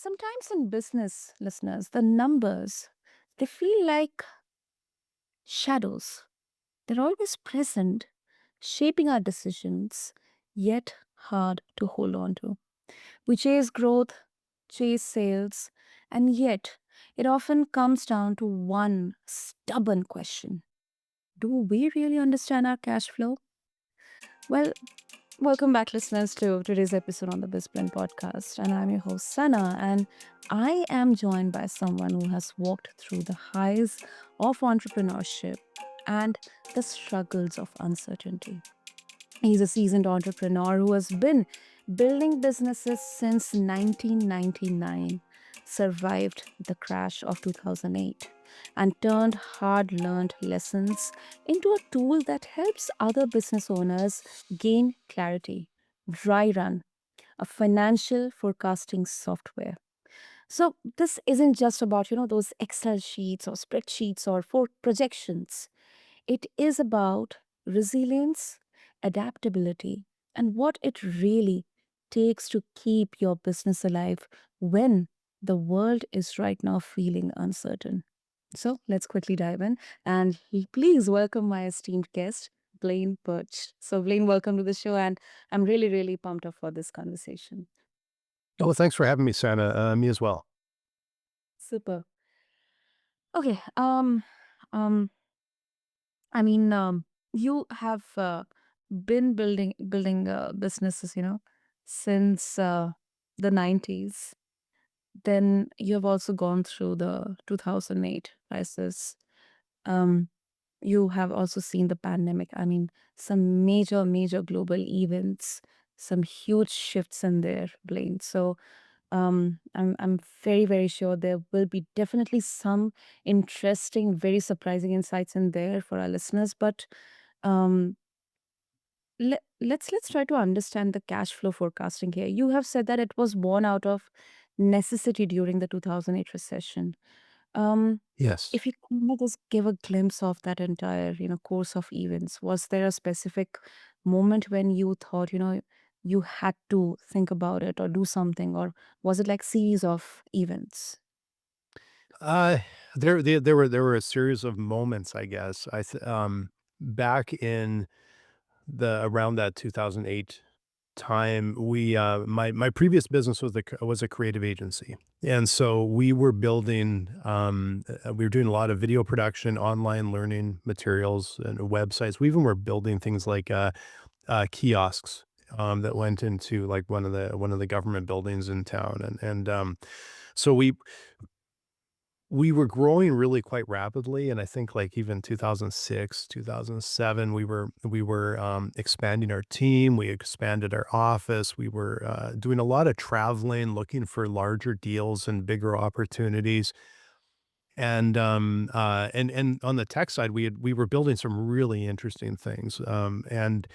Sometimes in business, listeners, the numbers, they feel like shadows. They're always present, shaping our decisions, yet hard to hold on to. We chase growth, chase sales, and yet it often comes down to one stubborn question. Do we really understand our cash flow? Well, welcome back, listeners, to today's episode on the BizBlend Podcast. And I'm your host, Sana. And I am joined by someone who has walked through the highs of entrepreneurship and the struggles of uncertainty. He's a seasoned entrepreneur who has been building businesses since 1999, survived the crash of 2008, and turned hard learned lessons into a tool that helps other business owners gain clarity. Dryrun, a financial forecasting software. So this isn't just about, those Excel sheets or spreadsheets or for projections. It is about resilience, adaptability, and what it really takes to keep your business alive when the world is right now feeling uncertain. So let's quickly dive in and please welcome my esteemed guest, Blaine Bertsch. So, Blaine, welcome to the show, and I'm really, really pumped up for this conversation. Oh, thanks for having me, Santa. Me as well. Super. Okay. Um, I mean, you have been building businesses, since the 90s. Then you have also gone through the 2008 crisis. Um, you have also seen the pandemic. I mean, some major, major global events, some huge shifts in there, Blaine. So I'm very, very sure there will be definitely some interesting, very surprising insights in there for our listeners. But um, let's try to understand the cash flow forecasting here. You have said that it was born out of necessity during the 2008 recession. Um, Yes. if you could just give a glimpse of that entire, course of events, was there a specific moment when you thought, you had to think about it or do something, or was it like series of events? Uh, there were a series of moments, I guess. Back in the around that 2008 time, my previous business was a creative agency, and so we were building. We were doing a lot of video production, online learning materials, and websites. We even were building things like kiosks that went into like one of the government buildings in town, so we were growing really quite rapidly, and I think, like, even 2006, 2007, we were expanding our team, we expanded our office, we were, doing a lot of traveling, looking for larger deals and bigger opportunities, and on the tech side, we were building some really interesting things, um, and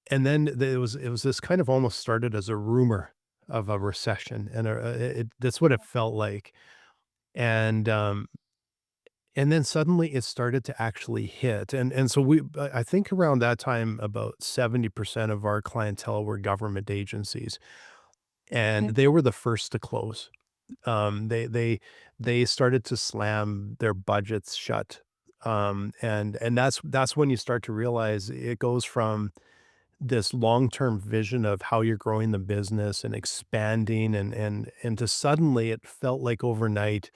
then it was this kind of almost started as a rumor of a recession, and, that's what it felt like, and, um and then suddenly it started to actually hit, and so I think around that time, about 70% of our clientele were government agencies, and Okay. they were the first to close. They started to slam their budgets shut, and that's when you start to realize it goes from this long-term vision of how you're growing the business and expanding and to suddenly it felt like overnight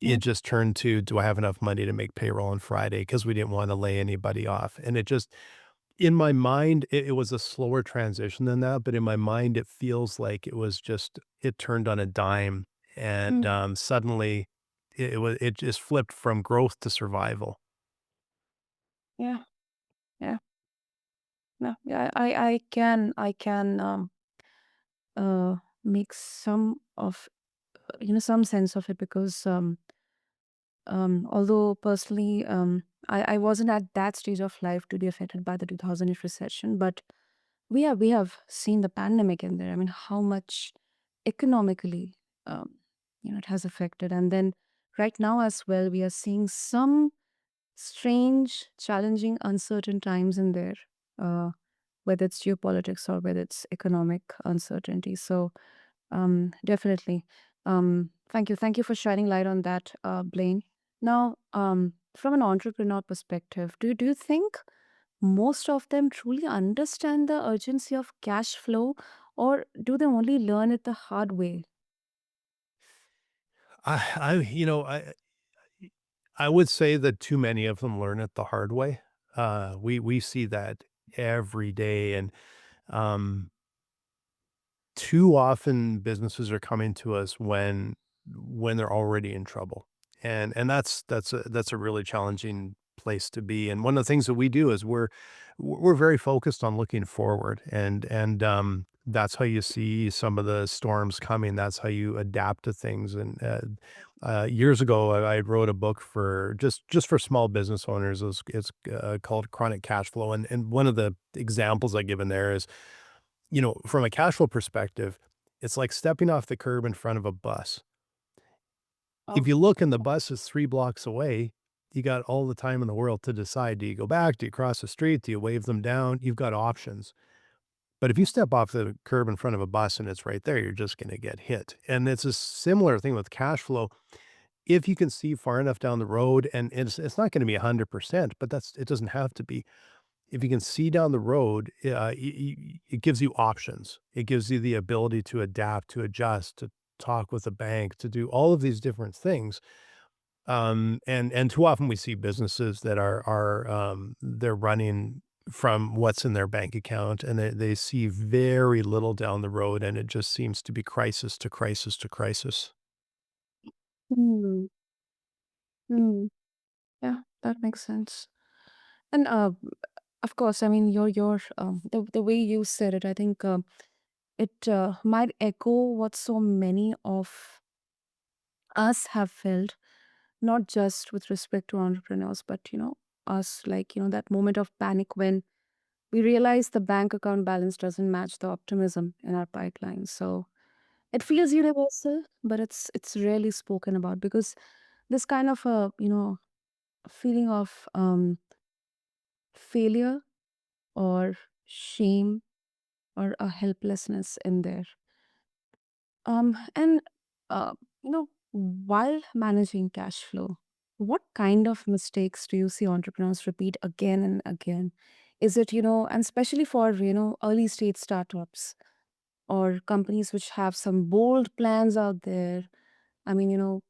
it Yeah. just turned to, "Do I have enough money to make payroll on Friday?" Because we didn't wanna lay anybody off, and it just in my mind, it was a slower transition than that, but in my mind, it feels like it was just it turned on a dime, and, Mm, suddenly, it just flipped from growth to survival. yeah. Yeah. No. Yeah. I can uh make some of some sense of it because although personally, I wasn't at that stage of life to be affected by the 2008 recession, but we have seen the pandemic in there. I mean, how much economically, it has affected, and then right now as well, we are seeing some strange, challenging, uncertain times in there, uh, whether it's geopolitics or whether it's economic uncertainty. So Definitely. Thank you for shining light on that, Blaine. Now, from an entrepreneur perspective, do you think most of them truly understand the urgency of cash flow, or do they only learn it the hard way? I you know, I would say that too many of them learn it the hard way. We see that every day, and um, too often businesses are coming to us when they're already in trouble, and that's a really challenging place to be. And one of the things that we do is we're very focused on looking forward, and that's how you see some of the storms coming. That's how you adapt to things. And years ago, I wrote a book for just for small business owners. It's called Chronic Cash Flow, and one of the examples I give in there is, from a cash flow perspective, it's like stepping off the curb in front of a bus. If Oh, you look and the bus is 3 blocks away, you got all the time in the world to decide. Do you go back? Do you cross the street? Do you wave them down? You've got options. But if you step off the curb in front of a bus and it's right there, you're just gonna get hit. And it's a similar thing with cash flow. If you can see far enough down the road, and it's not gonna be 100%, but it doesn't have to be. If you can see down the road, it gives you options. It gives you the ability to adapt, to adjust, to talk with a bank, to do all of these different things. And too often we see businesses that they're running from what's in their bank account, and they see very little down the road, and it just seems to be crisis to crisis to crisis. hmm. Hmm. Yeah, that makes sense. And of course, I mean, the way you said it, I think it might echo what so many of us have felt, not just with respect to entrepreneurs, but us, like that moment of panic when we realize the bank account balance doesn't match the optimism in our pipeline. So it feels universal, but it's rarely spoken about because this kind of a feeling of failure or shame or a helplessness in there. And uh, while managing cash flow, what kind of mistakes do you see entrepreneurs repeat again and again? Is it, and especially for, early stage startups or companies which have some bold plans out there? I mean,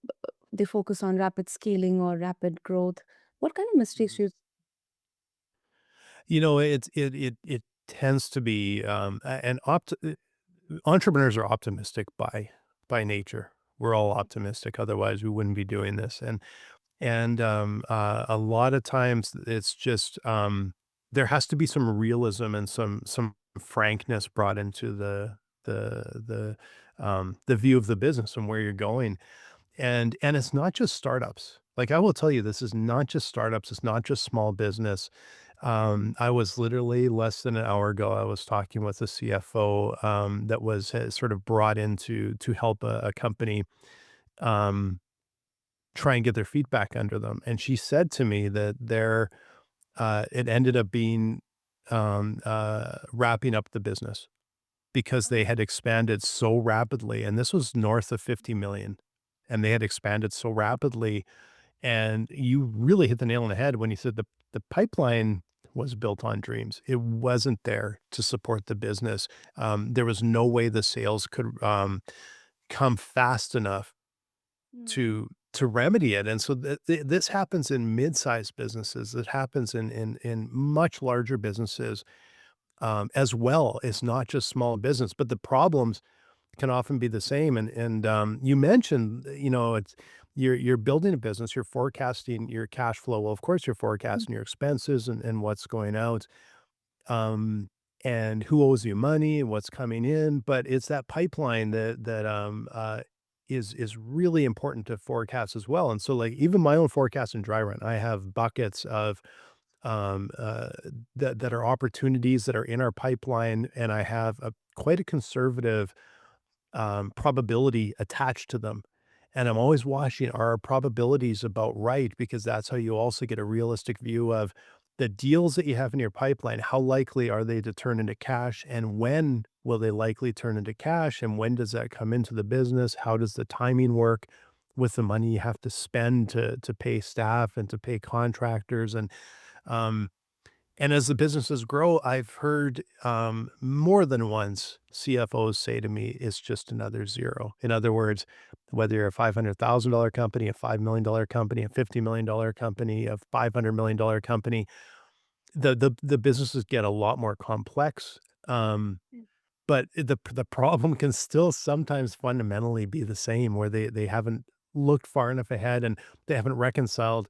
they focus on rapid scaling or rapid growth. What kind of mistakes Mhm. do you? It tends to be, entrepreneurs are optimistic by nature. We're all optimistic, otherwise we wouldn't be doing this. And a lot of times it's just, there has to be some realism and some frankness brought into the view of the business and where you're going. And it's not just startups. Like, I will tell you, this is not just startups, it's not just small business. I was literally less than an hour ago, I was talking with a CFO, that was sort of brought in to help a company, um, try and get their feet back under them, and she said to me that it ended up being, wrapping up the business because they had expanded so rapidly, and this was north of 50,000,000, and they had expanded so rapidly. And you really hit the nail on the head when you said the pipeline was built on dreams. It wasn't there to support the business. There was no way the sales could, come fast enough to remedy it. And so this happens in mid-sized businesses. It happens in much larger businesses, as well. It's not just small business, but the problems can often be the same. And you mentioned, it's you're building a business, you're forecasting your cash flow. Well, of course, you're forecasting your expenses and what's going out, um, and who owes you money and what's coming in. But it's that pipeline that is really important to forecast as well. And so, like, even my own forecast in Dryrun, I have buckets of, um, uh, that are opportunities that are in our pipeline, and I have a quite a conservative, probability attached to them. And I'm always watching, are our probabilities about right? Because that's how you also get a realistic view of the deals that you have in your pipeline. How likely are they to turn into cash, and when Will they likely turn into cash? And when does that come into the business? How does the timing work with the money you have to spend to pay staff and to pay contractors? Um, and as the businesses grow, I've heard more than once CFOs say to me, it's just another zero. In other words, whether you're a $500,000 company, a $5 million company, a $50 million company, a $500 million company, the businesses get a lot more complex. Um, but the problem can still sometimes fundamentally be the same, where they haven't looked far enough ahead and they haven't reconciled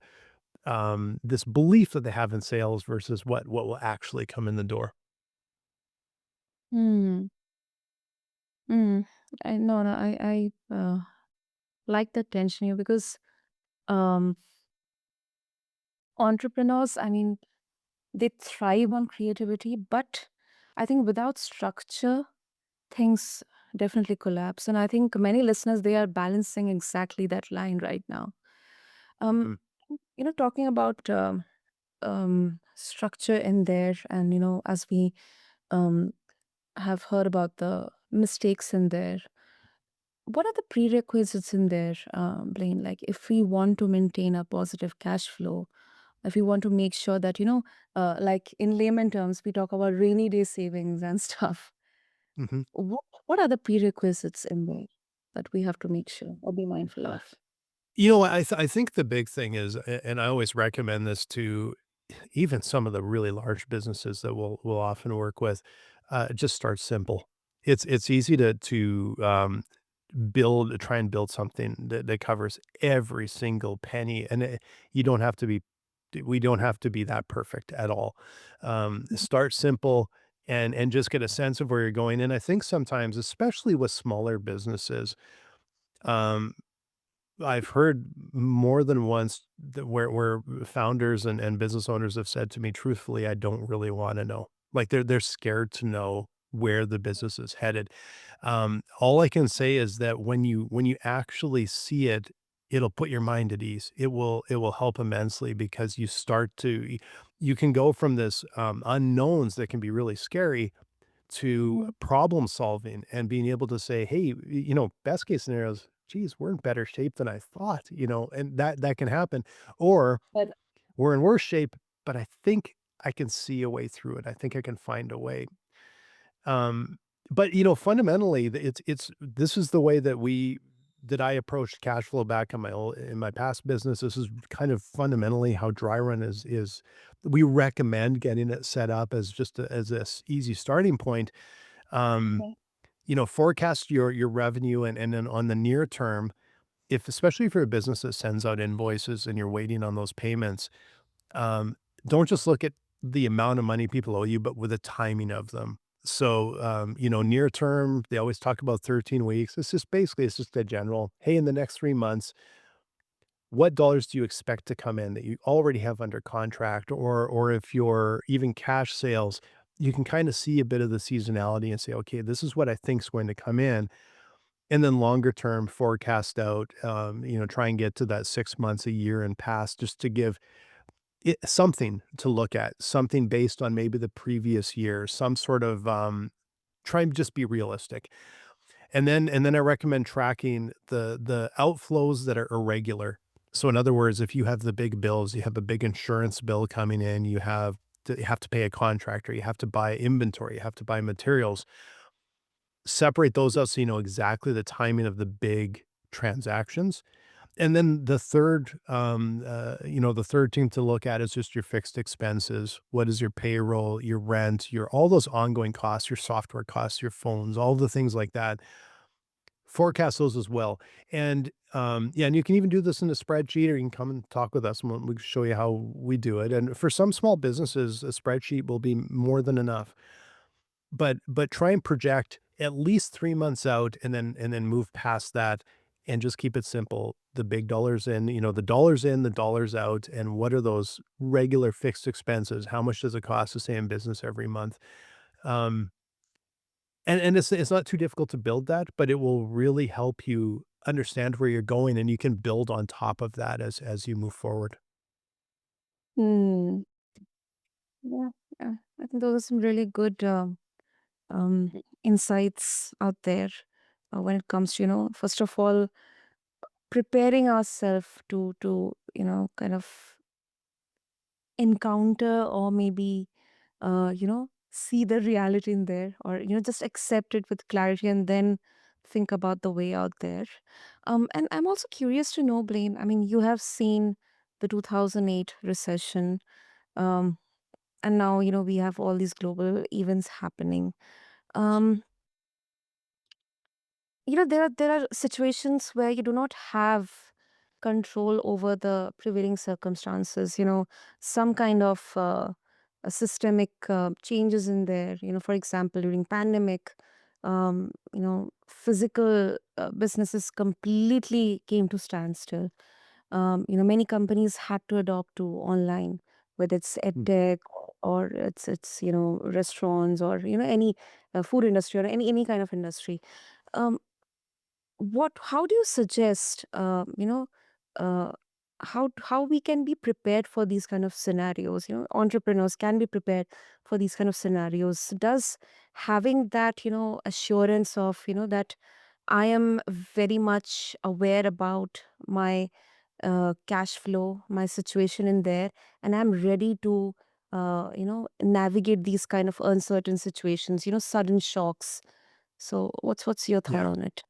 this belief that they have in sales versus what will actually come in the door. Hmm. Mm. I no, no, I like the tension here because um, entrepreneurs, I mean, they thrive on creativity, but I think without structure, things definitely collapse. And I think many listeners, they are balancing exactly that line right now. Um, Mhm, talking about structure in there, and as we um, have heard about the mistakes in there, what are the prerequisites in there, Blaine? Like, if we want to maintain a positive cash flow, if we want to make sure that, like in layman terms, we talk about rainy day savings and stuff. mhm. What are the prerequisites in there that we have to make sure or be mindful of? I think the big thing is, and I always recommend this to even some of the really large businesses that we'll often work with, just start simple. It's easy to try and build something that covers every single penny, and you don't have to be we don't have to be that perfect at all. Start simple and just get a sense of where you're going. And I think sometimes, especially with smaller businesses, um, I've heard more than once that where founders and business owners have said to me, truthfully, I don't really wanna know. Like, they're scared to know where the business is headed. All I can say is that when you actually see it, it'll put your mind at ease. It will help immensely because you can go from this, unknowns that can be really scary to Mhm. problem solving and being able to say, "Hey, best case scenarios, geez, we're in better shape than I thought," and that can happen. Or But we're in worse shape, but I think I can see a way through it. I think I can find a way. Um, but fundamentally, it's this is the way that I approached cash flow back in my past business. This is kind of fundamentally how Dryrun is. We recommend getting it set up as just as this easy starting point. um, okay. Forecast your revenue, and then on the near term, if especially if you're a business that sends out invoices and you're waiting on those payments, um, don't just look at the amount of money people owe you, but with the timing of them. So, near term, they always talk about 13 weeks. It's just a general, hey, in the next 3 months, what dollars do you expect to come in that you already have under contract? Or if you're even cash sales, you can kind of see a bit of the seasonality and say, okay, this is what I think is going to come in. And then longer term forecast out, try and get to that 6 months, a year and past, just to give it something to look at, something based on maybe the previous year, some sort of try and just be realistic. And then I recommend tracking the outflows that are irregular. So in other words, if you have the big bills, you have a big insurance bill coming in, you have to pay a contractor, you have to buy inventory, you have to buy materials, separate those out so you know exactly the timing of the big transactions. And then the third thing to look at is just your fixed expenses. What is your payroll, your rent, your all those ongoing costs, your software costs, your phones, all the things like that. Forecast those as well. And yeah, and you can even do this in a spreadsheet, or you can come and talk with us and we can show you how we do it. And for some small businesses, a spreadsheet will be more than enough. But try and project at least 3 months out, and then move past that and just keep it simple. The big dollars in, the dollars in, the dollars out, and what are those regular fixed expenses? How much does it cost to stay in business every month? Um, and it's not too difficult to build that, but it will really help you understand where you're going, and you can build on top of that as you move forward. Hmm. Yeah, yeah. I think those are some really good insights out there when it comes to, first of all, preparing ourselves to kind of encounter, or maybe see the reality in there, or just accept it with clarity and then think about the way out there. And I'm also curious to know, Blaine, I mean, you have seen the 2008 recession, um, and now we have all these global events happening. um, there are situations where you do not have control over the prevailing circumstances, some kind of a systemic changes in there. For example, during pandemic, physical businesses completely came to standstill. Many companies had to adopt to online, whether it's Mm. edtech or it's restaurants, or any food industry, or any kind of industry. um, what how do you suggest, uh, how we can be prepared for these kind of scenarios? Entrepreneurs can be prepared for these kind of scenarios. Does having that assurance of that I am very much aware about my cash flow, my situation in there, and I'm ready to navigate these kind of uncertain situations, sudden shocks. So what's your thought Yeah. on it?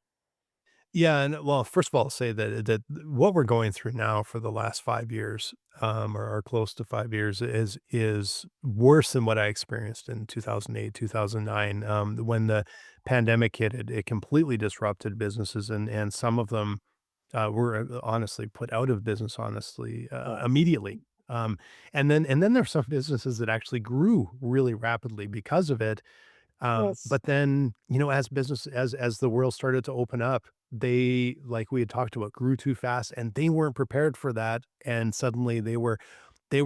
Yeah, and well, first of all, I'll say that what we're going through now for the last 5 years, or close to 5 years is worse than what I experienced in 2008, 2009. When the pandemic hit, it completely disrupted businesses, and some of them, were, honestly put out of business, honestly, immediately. Um, and then there's some businesses that actually grew really rapidly because of it. Yes. But then, as the world started to open up, they, like we had talked about, grew too fast, and they weren't prepared for that, and suddenly they were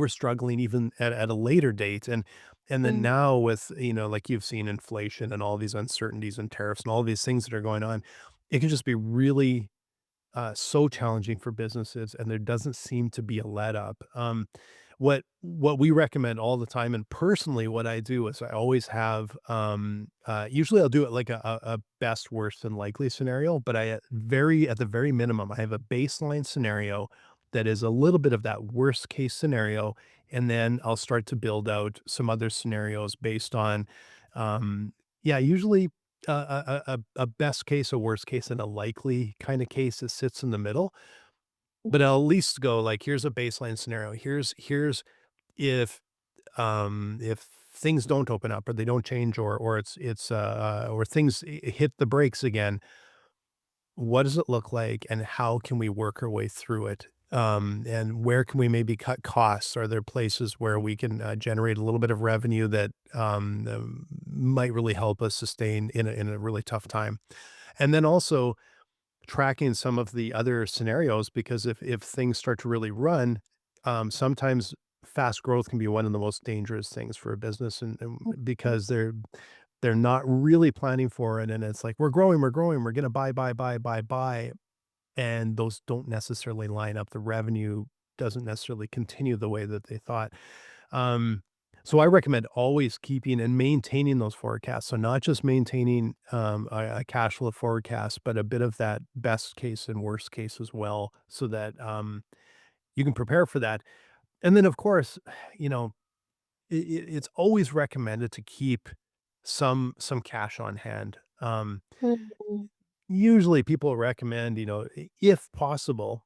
struggling even at a later date, and then Mm. now with, like you've seen inflation and all these uncertainties and tariffs and all these things that are going on, it can just be really so challenging for businesses, and there doesn't seem to be a let up. What we recommend all the time, and personally, what I do is I always have, usually I'll do it like a best, worst, and likely scenario, but at the very minimum, I have a baseline scenario that is a little bit of that worst case scenario, and then I'll start to build out some other scenarios based on, um, yeah, usually a best case, a worst case, and a likely kinda case that sits in the middle, but I'll at least go, like, here's a baseline scenario. Here's if, if things don't open up or they don't change, or or things hit the brakes again, what does it look like, and how can we work our way through it? And where can we maybe cut costs? Are there places where we can, generate a little bit of revenue that, might really help us sustain in a really tough time? And then also tracking some of the other scenarios, because if things start to really run, sometimes fast growth can be one of the most dangerous things for a business, and because they're not really planning for it, and it's like, we're growing, we're gonna buy, and those don't necessarily line up. The revenue doesn't necessarily continue the way that they thought. Um, so I recommend always keeping and maintaining those forecasts. So not just maintaining, a cash flow forecast, but a bit of that best case and worst case as well, so that, you can prepare for that. And then, of course, you know, it's always recommended to keep some cash on hand. Mhm. Usually people recommend, if possible,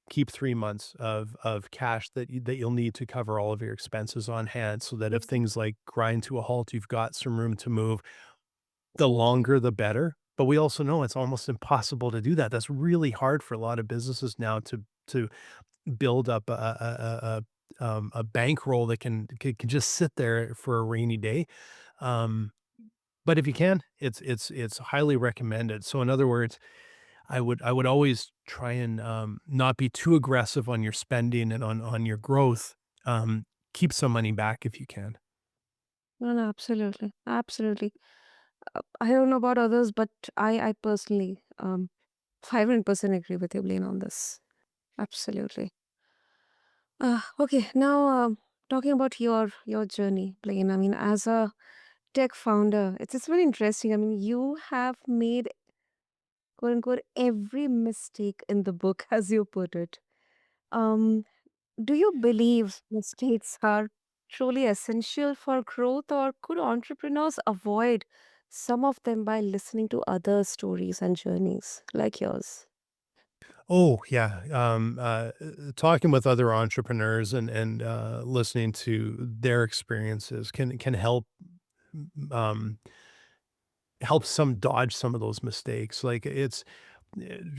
keep 3 months of cash that you'll need to cover all of your expenses on hand, so that if things, like, grind to a halt, you've got some room to move. The longer, the better, but we also know it's almost impossible to do that. That's really hard for a lot of businesses now to build up a bankroll that can just sit there for a rainy day. Um, but if you can, it's highly recommended. So in other words, I would always try and, not be too aggressive on your spending and on your growth. Keep some money back if you can. No, no, absolutely, absolutely. I don't know about others, but I personally 500% agree with you, Blaine, on this. Absolutely. Okay, now talking about your journey, Blaine. I mean, as a tech founder. It's very interesting. I mean, you have made quote unquote every mistake in the book, as you put it. Um, do you believe mistakes are truly essential for growth, or could entrepreneurs avoid some of them by listening to other stories and journeys like yours? Oh, yeah, talking with other entrepreneurs and listening to their experiences can help, um, help some dodge some of those mistakes, like,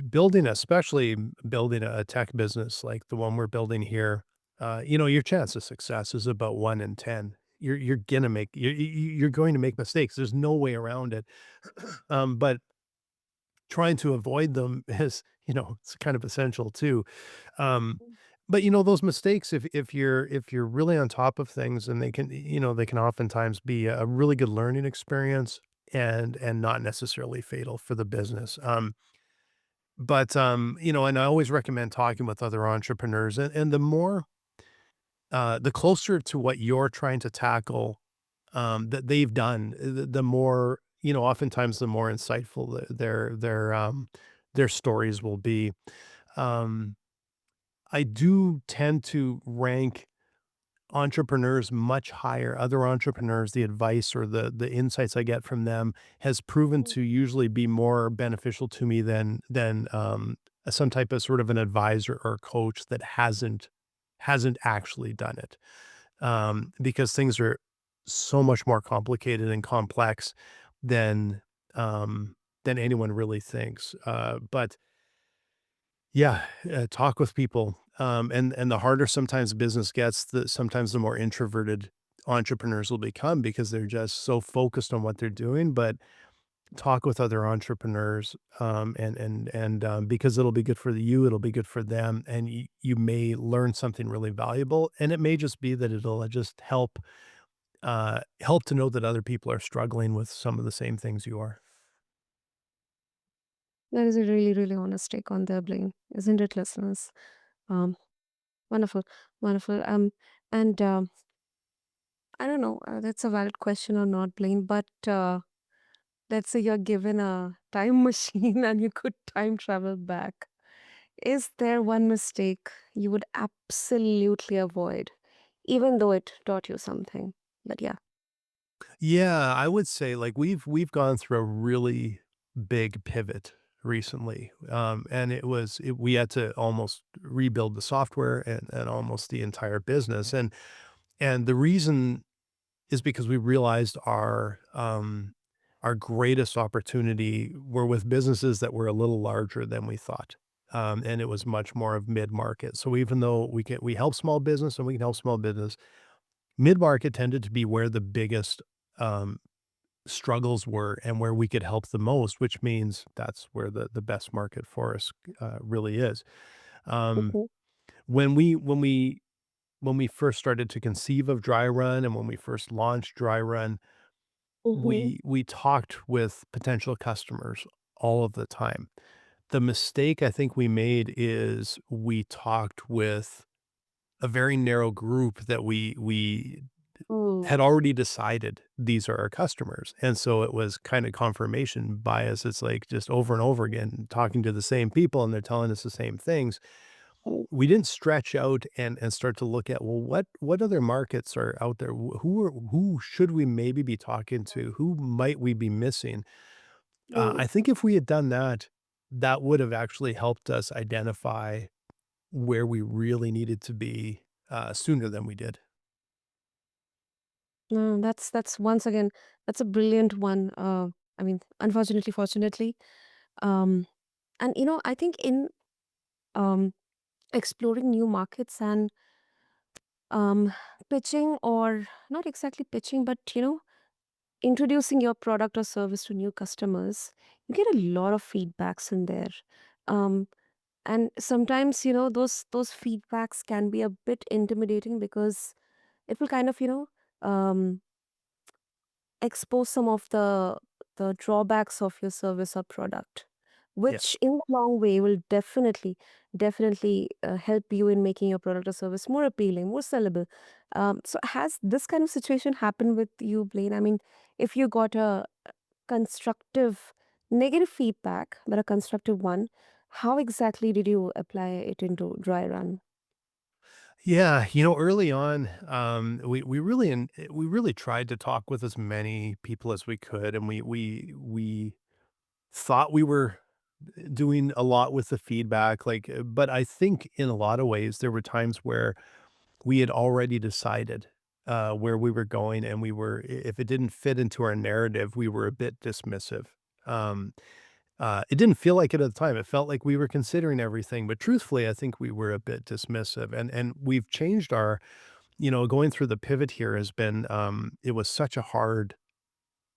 building especially building a tech business like the one we're building here, your chance of success is about 1 in 10. You're gonna make you're going to make mistakes, there's no way around it, but trying to avoid them is, it's kind of essential too. Um, but those mistakes, if you're really on top of things, and they can oftentimes be a really good learning experience and not necessarily fatal for the business. And I always recommend talking with other entrepreneurs, and the closer to what you're trying to tackle, that they've done, the more, oftentimes the more insightful their stories will be. Um, I do tend to rank entrepreneurs much higher. Other entrepreneurs, the advice or the insights I get from them has proven to usually be more beneficial to me than some type of sort of an advisor or coach that hasn't actually done it. Because things are so much more complicated and complex than than anyone really thinks. But yeah, talk with people, and the harder sometimes business gets, sometimes the more introverted entrepreneurs will become because they're just so focused on what they're doing. But talk with other entrepreneurs, and because it'll be good for you, it'll be good for them, and you may learn something really valuable, and it may just be that it'll just help to know that other people are struggling with some of the same things you are. That is a really, really honest take on their Blaine, isn't it, listeners? Um, Wonderful, wonderful. And I don't know, that's a valid question or not, Blaine, but let's say you're given a time machine and you could time travel back. Is there one mistake you would absolutely avoid, even though it taught you something? But yeah. Yeah, I would say, like, we've gone through a really big pivot recently, and we had to almost rebuild the software and almost the entire business, and the reason is because we realized our greatest opportunity were with businesses that were a little larger than we thought, and it was much more of mid-market. So even though we help small business and we can help small business, mid-market tended to be where the biggest, um, struggles were and where we could help the most, which means that's where the best market for us, really is. Um, Mhm, when we first started to conceive of Dryrun and when we first launched Dryrun, mhm. we talked with potential customers all of the time. The mistake I think we made is we talked with a very narrow group that we Mm, had already decided these are our customers, and so it was kinda confirmation bias. It's like just over and over again talking to the same people, and they're telling us the same things. mm, We didn't stretch out and start to look at, well, what other markets are out there? Who should we maybe be talking to? Who might we be missing? mm. I think if we had done that, that would have actually helped us identify where we really needed to be, sooner than we did. No, that's once again, that's a brilliant one. I mean, unfortunately, fortunately, um, and I think in um, exploring new markets and um, pitching, or not exactly pitching, but introducing your product or service to new customers, you get a lot of feedbacks in there. Um, and sometimes those feedbacks can be a bit intimidating because it will kind of expose some of the drawbacks of your service or product, Yeah. which in the long way will definitely help you in making your product or service more appealing, more sellable. So has this kind of situation happened with you, Blaine? I mean, if you got a constructive negative feedback, but a constructive one, how exactly did you apply it into dry run? Yeah, early on, we really tried to talk with as many people as we could, and we thought we were doing a lot with the feedback, like, but I think in a lot of ways there were times where we had already decided where we were going, and if it didn't fit into our narrative, we were a bit dismissive. Um, it didn't feel like it at the time. It felt like we were considering everything, but truthfully, I think we were a bit dismissive, and we've changed our going through the pivot here has been, it was such a hard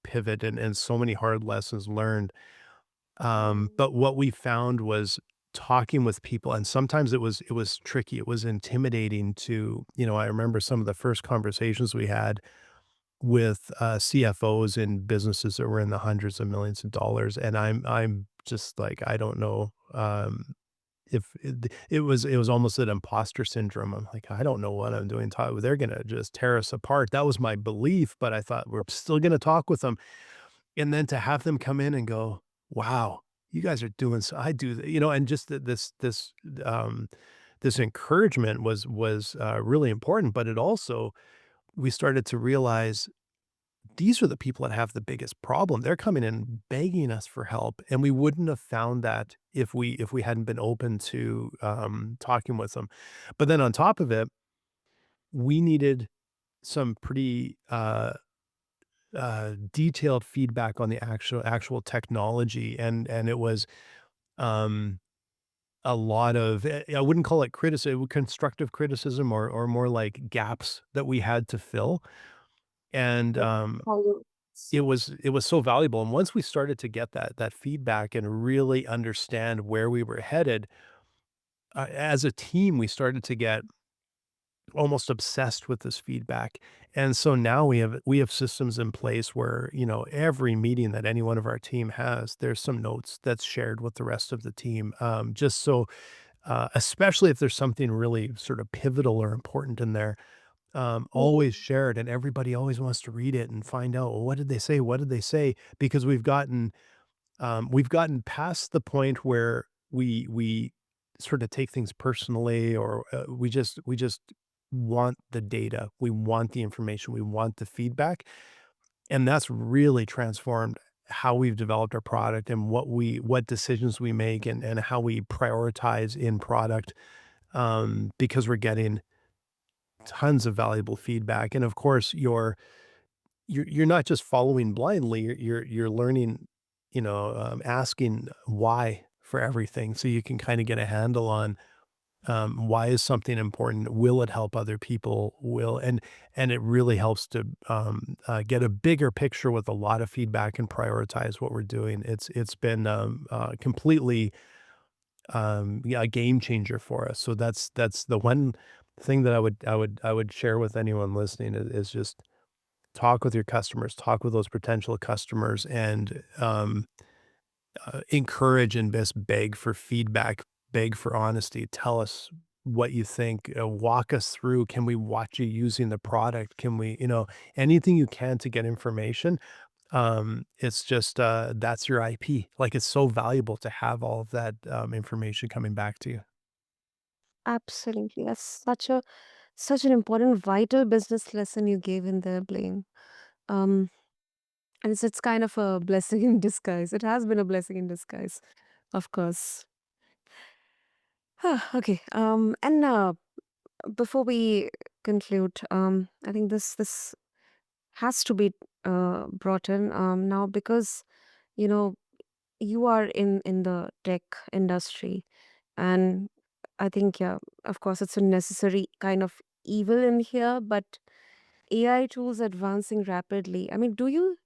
pivot and so many hard lessons learned. But what we found was talking with people, and sometimes it was tricky. It was intimidating to, I remember some of the first conversations we had with CFOs in businesses that were in the hundreds of millions of dollars, and I'm just like, I don't know. If it was almost an imposter syndrome. I'm like, "I don't know what I'm doing, they're gonna just tear us apart." That was my belief, but I thought, "We're still gonna talk with them." And then to have them come in and go, "Wow, you guys are doing so I do," and just this encouragement was really important, but it also we started to realize these are the people that have the biggest problem. They're coming in begging us for help, and we wouldn't have found that if we hadn't been open to, talking with them. But then on top of it, we needed some pretty, detailed feedback on the actual technology, and it was, um, a lot of I wouldn't call it criticism, constructive criticism or more like gaps that we had to fill, and, Like, how you it was so valuable, and once we started to get that feedback and really understand where we were headed, as a team, we started to get almost obsessed with this feedback, and so now we have systems in place where, every meeting that any one of our team has, there's some notes that's shared with the rest of the team, just so, especially if there's something really sort of pivotal or important in there, always Mhm. shared, and everybody always wants to read it and find out, "Well, what did they say? What did they say?" Because we've gotten past the point where we sort of take things personally, or, we just want the data. We want the information. We want the feedback, and that's really transformed how we've developed our product and what decisions we make and how we prioritize in product, because we're getting tons of valuable feedback, and of course, you're not just following blindly, you're learning, asking why for everything, so you can kinda get a handle on, why is something important? Will it help other people? And it really helps to, get a bigger picture with a lot of feedback and prioritize what we're doing. It's been, completely, yeah, a game changer for us. So that's the one thing that I would share with anyone listening is just talk with your customers, talk with those potential customers, and, encourage and best beg for feedback, beg for honesty. Tell us what you think. Walk us through. Can we watch you using the product? Can we, anything you can to get information. It's just that's your IP. Like, it's so valuable to have all of that information coming back to you. Absolutely. That's such an important, vital business lesson you gave in there, Blaine. Um, and it's kind of a blessing in disguise. It has been a blessing in disguise, of course. Okay. And before we conclude, I think this has to be brought in now because you know you are in the tech industry, and I think, yeah, of course, it's a necessary kind of evil in here, but AI tools advancing rapidly. I mean, do you,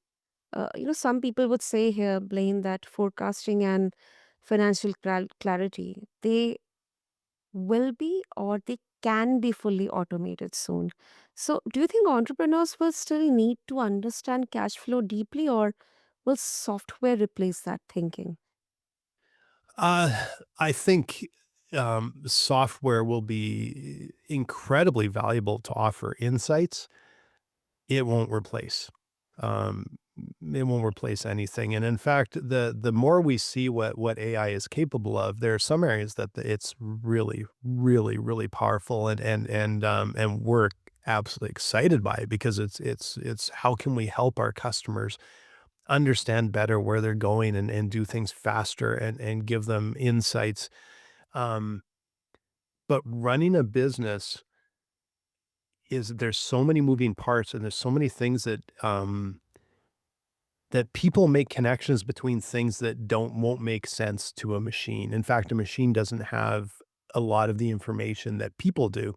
some people would say here, Blaine, that forecasting and financial clarity, they will be or they can be fully automated soon. So, do you think entrepreneurs will still need to understand cash flow deeply, or will software replace that thinking? Uh, I think, software will be incredibly valuable to offer insights. It won't replace. Um, it won't replace anything, and in fact, the more we see what AI is capable of, there are some areas that it's really, really, really powerful, and we're absolutely excited by it because it's how can we help our customers understand better where they're going and do things faster and give them insights. Um, but running a business is there's so many moving parts and there's so many things that people make connections between things that won't make sense to a machine. In fact, a machine doesn't have a lot of the information that people do.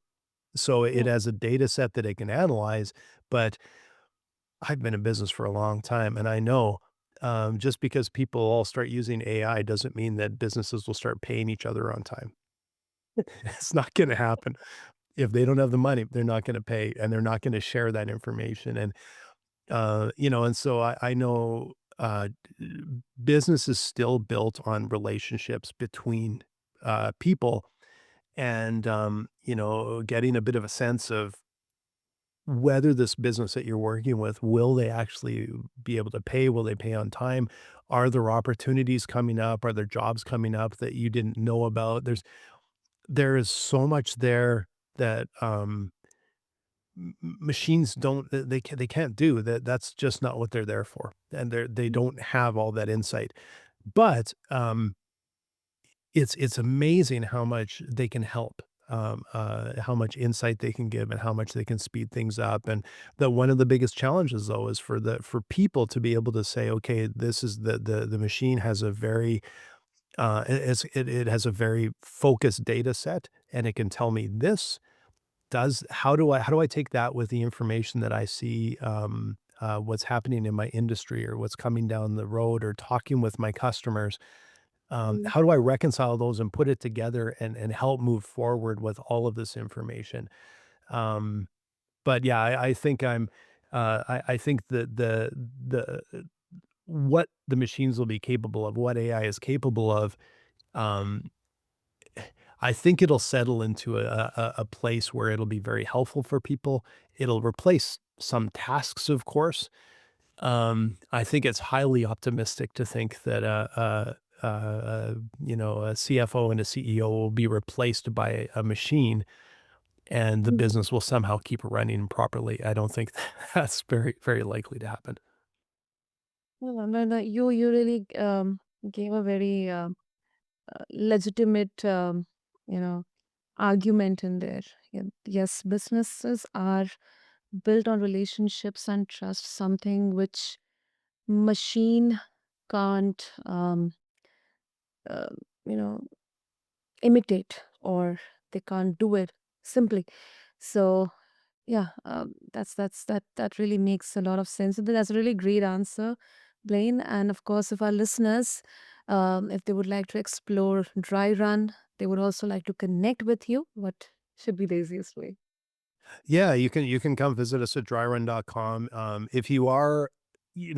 So it Mm, has a data set that it can analyze, but I've been in business for a long time and I know just because people all start using AI doesn't mean that businesses will start paying each other on time. It's not going to happen. If they don't have the money, they're not going to pay and they're not going to share that information. And so I know business is still built on relationships between people and getting a bit of a sense of whether this business that you're working with, will they actually be able to pay? Will they pay on time? Are there opportunities coming up? Are there jobs coming up that you didn't know about? There is so much there that machines don't they can't do that. That's just not what they're there for, and they mm, don't have all that insight. But it's amazing how much they can help, how much insight they can give and how much they can speed things up, and that one of the biggest challenges, though, is for people to be able to say, "Okay, this is the machine has a very, it has a very focused data set, and it can tell me this. Does how do I take that with the information that I see, what's happening in my industry or what's coming down the road or talking with my customers? mm. How do I reconcile those and put it together and help move forward with all of this information?" Um, but yeah, I think I think that what the machines will be capable of, what AI is capable of, um, I think it'll settle into a place where it'll be very helpful for people. It'll replace some tasks, of course. I think it's highly optimistic to think that a CFO and a CEO will be replaced by a machine, and the Mm. business will somehow keep running properly. I don't think that's very, very likely to happen. No, no, no. You really gave a very legitimate, you know, argument in there. Yes, businesses are built on relationships and trust, something which machine can't, uh, you know, imitate, or they can't do it simply. So yeah, that really makes a lot of sense. And that's a really great answer, Blaine. And of course, if our listeners, if they would like to explore Dry Run, they would also like to connect with you, what should be the easiest way? Yeah, you can come visit us at dryrun.com. If you are,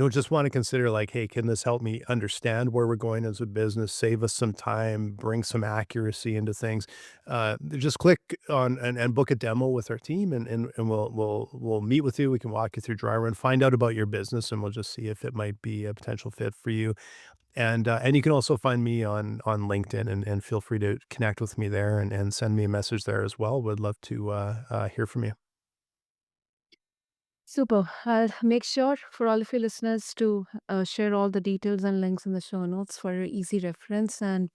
just want to consider like, hey, can this help me understand where we're going as a business, save us some time, bring some accuracy into things? Just click on and book a demo with our team, and we'll meet with you. We can walk you through Dryrun, find out about your business, and we'll just see if it might be a potential fit for you. And you can also find me on LinkedIn, and feel free to connect with me there and send me a message there as well. Would love to hear from you. Super. I'll make sure for all of your listeners to share all the details and links in the show notes for your easy reference. And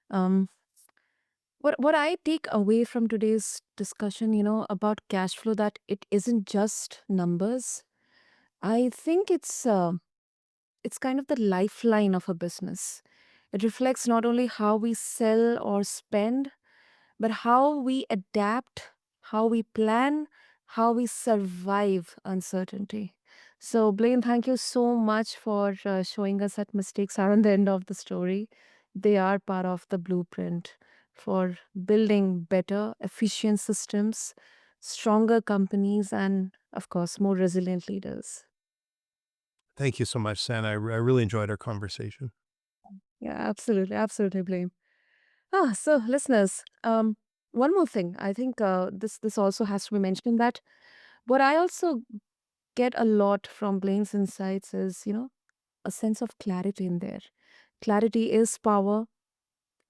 um, what I take away from today's discussion, about cash flow, that it isn't just numbers. I think it's kind of the lifeline of a business. It reflects not only how we sell or spend, but how we adapt, how we plan, how we survive uncertainty. So, Blaine, thank you so much for showing us that mistakes aren't the end of the story. They are part of the blueprint for building better, efficient systems, stronger companies, and, of course, more resilient leaders. Thank you so much, Sam. I really enjoyed our conversation. Yeah, absolutely, absolutely, Blame. So listeners, one more thing. I think this also has to be mentioned that what I also get a lot from Blaine's insights is, a sense of clarity in there. Clarity is power,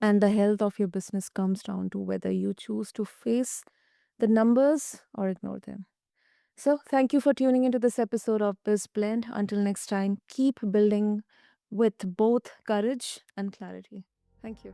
and the health of your business comes down to whether you choose to face the numbers or ignore them. So, thank you for tuning into this episode of BizBlend. Until next time, keep building with both courage and clarity. Thank you.